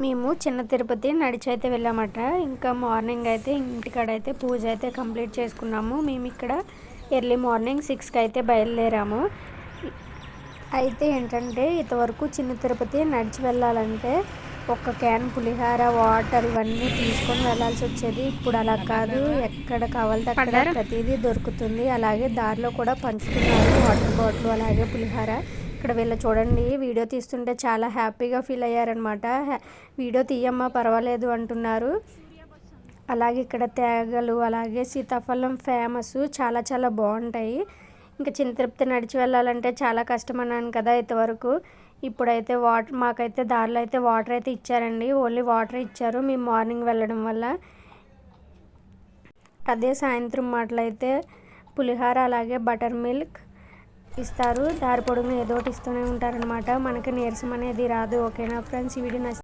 మేము చిన్న తిరుపతి నడిచైతే వెళ్ళామట. ఇంకా మార్నింగ్ అయితే ఇంటికాడైతే పూజ అయితే కంప్లీట్ చేసుకున్నాము. మేము ఇక్కడ ఎర్లీ మార్నింగ్ 6కి అయితే బయలుదేరాము. అయితే ఏంటంటే ఇంతవరకు చిన్న తిరుపతి నడిచి వెళ్ళాలంటే ఒక క్యాన్ పులిహార, వాటర్ ఇవన్నీ తీసుకొని వెళ్ళాల్సి వచ్చేది. ఇప్పుడు అలా కాదు, ఎక్కడ కావాలంటే అక్కడ ప్రతిదీ దొరుకుతుంది. అలాగే దారిలో కూడా పంచుతున్నారు వాటర్ బాటిల్ అలాగే పులిహార. ఇక్కడ వీళ్ళు చూడండి, వీడియో తీస్తుంటే చాలా హ్యాపీగా ఫీల్ అయ్యారనమాట. వీడియో తీయమ్మా పర్వాలేదు అంటున్నారు. అలాగే ఇక్కడ తేగలు అలాగే సీతాఫలం ఫేమస్, చాలా చాలా బాగుంటాయి. ఇంకా చిన్న తిరుపతి నడిచి వెళ్ళాలంటే చాలా కష్టం అన్నాను కదా ఇంతవరకు. ఇప్పుడైతే మాకైతే దారిలో అయితే వాటర్ అయితే ఇచ్చారండి. ఓన్లీ వాటర్ ఇచ్చారు మేము మార్నింగ్ వెళ్ళడం వల్ల. అదే సాయంత్రం మాటలైతే పులిహార అలాగే బటర్ మిల్క్ ఇస్తారు. దారి పొడుగున ఏదో ఒకటి ఇస్తూనే ఉంటారనమాట. మనకి నీరసం అనేది రాదు. ఓకేనా ఫ్రెండ్స్, ఈ వీడియో